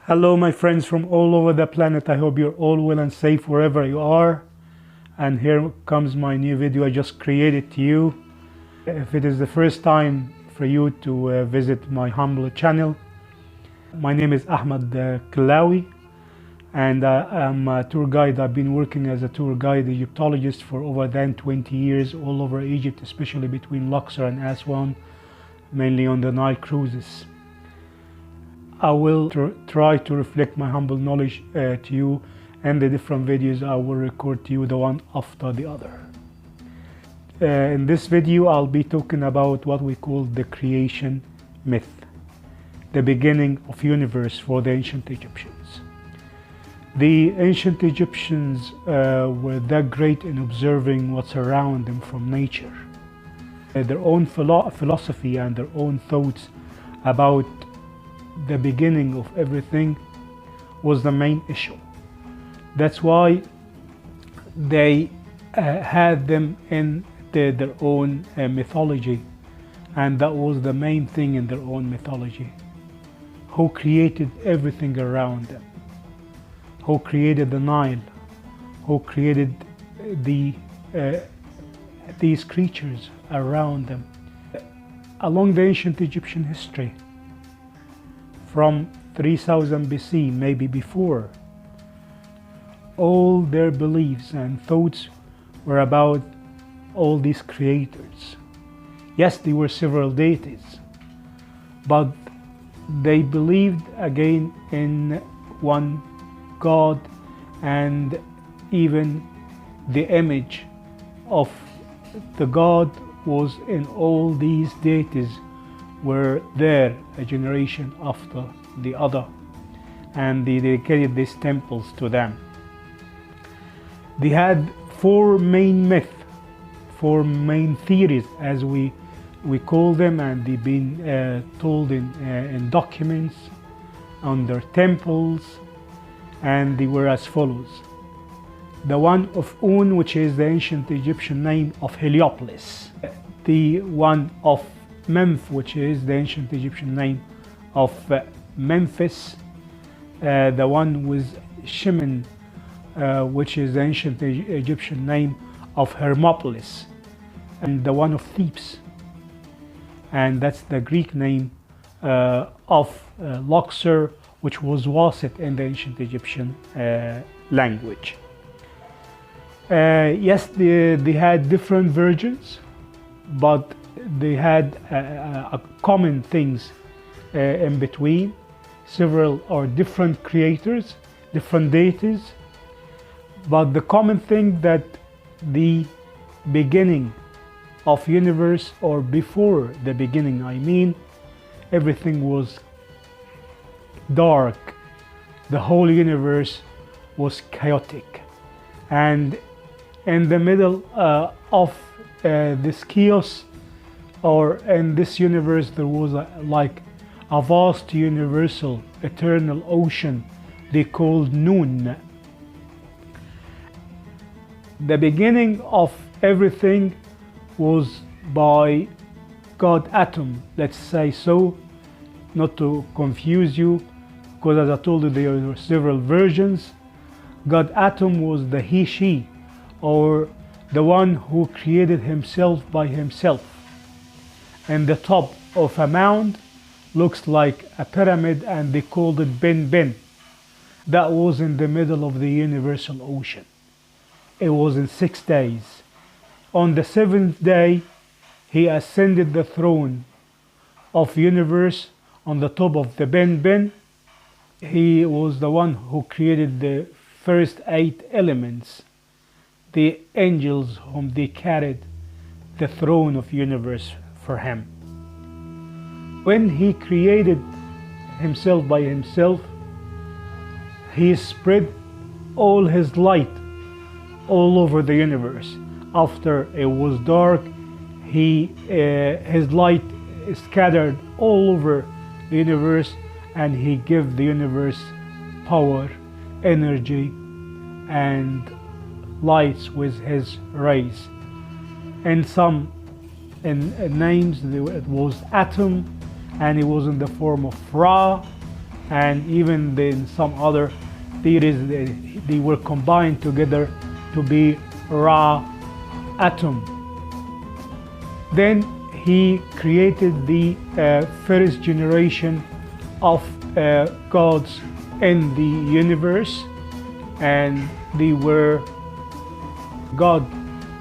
Hello, my friends from all over the planet. I hope you're all well and safe wherever you are. And here comes my new video I just created to you. If it is the first time for you to visit my humble channel, my name is Ahmed Klawi, and I'm a tour guide. I've been working as a tour guide Egyptologist for over than 20 years all over Egypt, especially between Luxor and Aswan, mainly on the Nile cruises. I will try to reflect my humble knowledge to you, and the different videos I will record to you, the one after the other. In this video I'll be talking about what we call the creation myth, the beginning of universe for the ancient Egyptians. The ancient Egyptians were that great in observing what's around them from nature. Their own philosophy and their own thoughts about the beginning of everything was the main issue. That's why they had them in their own mythology, and that was the main thing in their own mythology. Who created everything around them? Who created the Nile? Who created these creatures around them? Along the ancient Egyptian history, from 3000 BC, maybe before, all their beliefs and thoughts were about all these creators. Yes, there were several deities, but they believed again in one God, and even the image of the God was in all these deities were there a generation after the other, and they dedicated these temples to them. They had four main myths, four main theories as we call them, and they've been told in documents on their temples, and they were as follows. The one of Un, which is the ancient Egyptian name of Heliopolis. The one of Memph, which is the ancient Egyptian name of Memphis. The one with Shemen, which is the ancient Egyptian name of Hermopolis, and the one of Thebes, and that's the Greek name of Luxor, which was Waset in the ancient Egyptian language. Yes, they had different versions, but they had common things in between, several or different creators, different deities, but the common thing that the beginning of universe, or before the beginning I mean, everything was dark, the whole universe was chaotic, and in the middle of this chaos, or in this universe, there was like a vast universal eternal ocean they called Nun. The beginning of everything was by God Atom, let's say so, not to confuse you, because as I told you there were several versions. God Atom was the he-she, or the one who created himself by himself. And the top of a mound looks like a pyramid, and they called it Ben Ben. That was in the middle of the universal ocean. It was in 6 days. On the 7th day, he ascended the throne of universe on the top of the Ben Ben. He was the one who created the first 8 elements, the angels whom they carried the throne of universe for him. When he created himself by himself, he spread all his light all over the universe. After it was dark, his light scattered all over the universe, and he gave the universe power, energy, and lights with his rays. And some names, it was Atom, and it was in the form of Ra, and even in some other theories they were combined together to be Ra atom. Then he created the first generation of gods in the universe, and they were god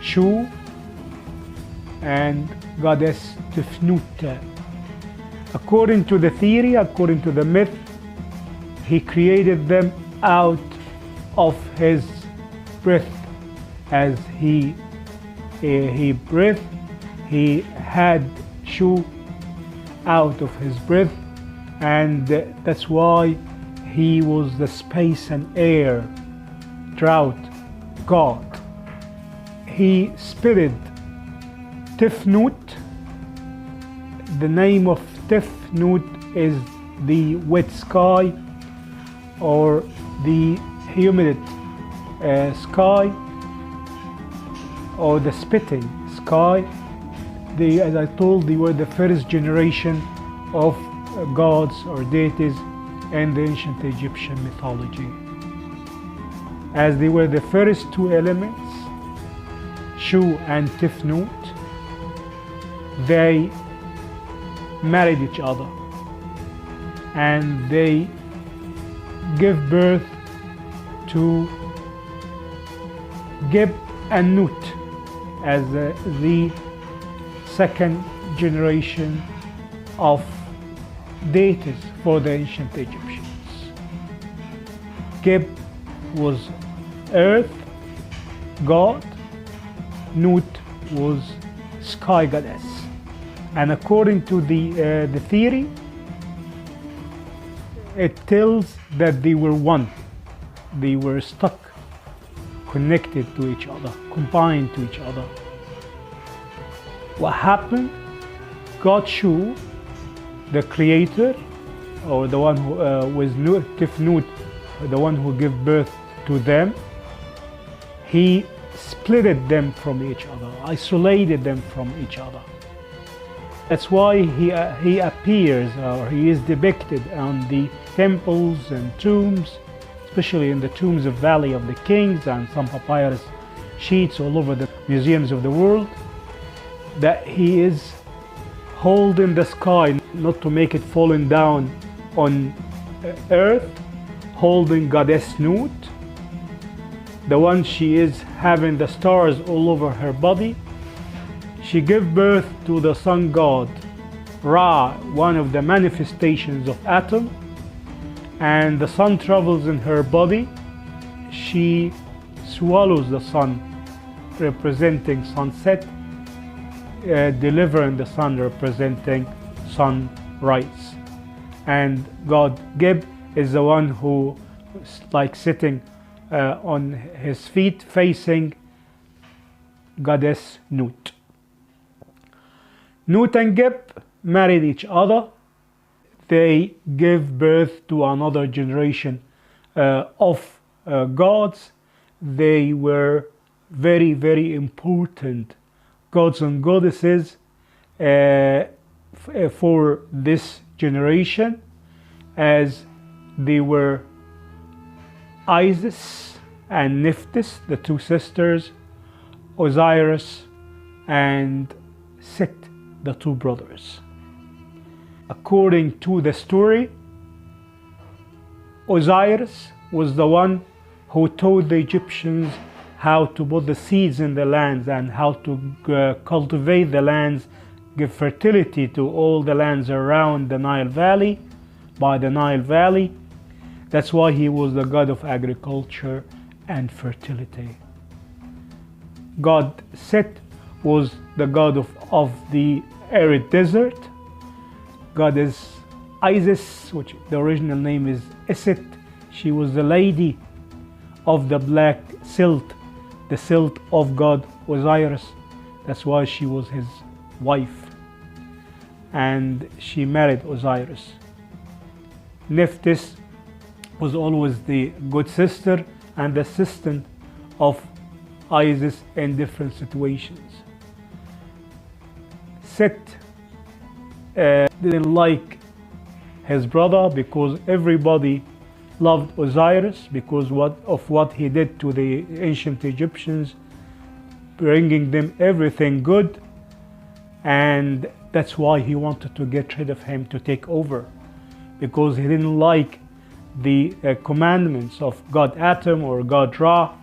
Shu and goddess Tefnut. According to the theory, according to the myth, he created them out of his breath. As he breathed, he had Shu out of his breath, and that's why he was the space and air drought god. He spitted Tefnut. The name of Tefnut is the wet sky or the humid sky, or the spitting sky. They, as I told, they were the first generation of gods or deities in the ancient Egyptian mythology. As they were the first two elements, Shu and Tefnut, they married each other and they give birth to Geb and Nut as the second generation of deities for the ancient Egyptians. Geb was earth god, Nut was sky goddess. And according to the theory, it tells that they were one. They were stuck, connected to each other, combined to each other. What happened? God Shu, the creator, or the one who was Tefnut, the one who gave birth to them, he splitted them from each other, isolated them from each other. That's why he appears, or he is depicted on the temples and tombs, especially in the tombs of Valley of the Kings and some papyrus sheets all over the museums of the world, that he is holding the sky, not to make it falling down on earth, holding goddess Nut, the one she is having the stars all over her body. She gave birth to the sun god Ra, one of the manifestations of Atum, and the sun travels in her body. She swallows the sun, representing sunset, delivering the sun, representing sunrise. And God Geb is the one who is like sitting on his feet facing goddess Nut. Nut and Geb married each other. They gave birth to another generation of gods. They were very, very important gods and goddesses for this generation, as they were Isis and Nephthys, the two sisters, Osiris and Set, the two brothers. According to the story, Osiris was the one who taught the Egyptians how to put the seeds in the lands and how to cultivate the lands, give fertility to all the lands around the Nile Valley, by the Nile Valley. That's why he was the god of agriculture and fertility. God Set was the god of the arid desert. Goddess Isis, which the original name is Iset, she was the lady of the black silt, the silt of God Osiris. That's why she was his wife, and she married Osiris. Nephthys was always the good sister and assistant of Isis in different situations. Set didn't like his brother, because everybody loved Osiris because of what he did to the ancient Egyptians, bringing them everything good, and that's why he wanted to get rid of him, to take over, because he didn't like the commandments of God Atum or God Ra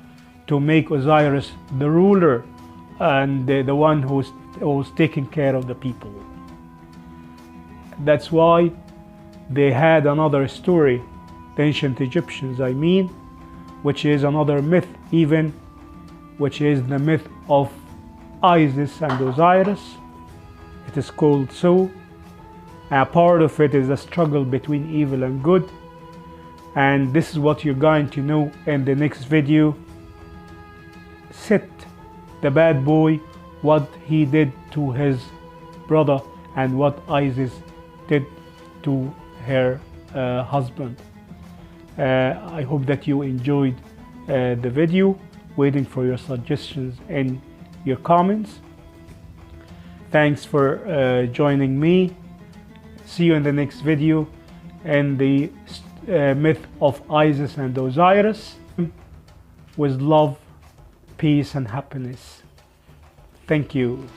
to make Osiris the ruler and the one who's taking care of the people. That's why they had another story, the ancient Egyptians I mean, which is another myth even, which is the myth of Isis and Osiris. It is called so. A part of it is a struggle between evil and good, and this is what you're going to know in the next video. Set, the bad boy, what he did to his brother and what Isis did to her husband. I hope that you enjoyed the video. Waiting for your suggestions and your comments. Thanks for joining me. See you in the next video, and the myth of Isis and Osiris, with love, peace and happiness. Thank you.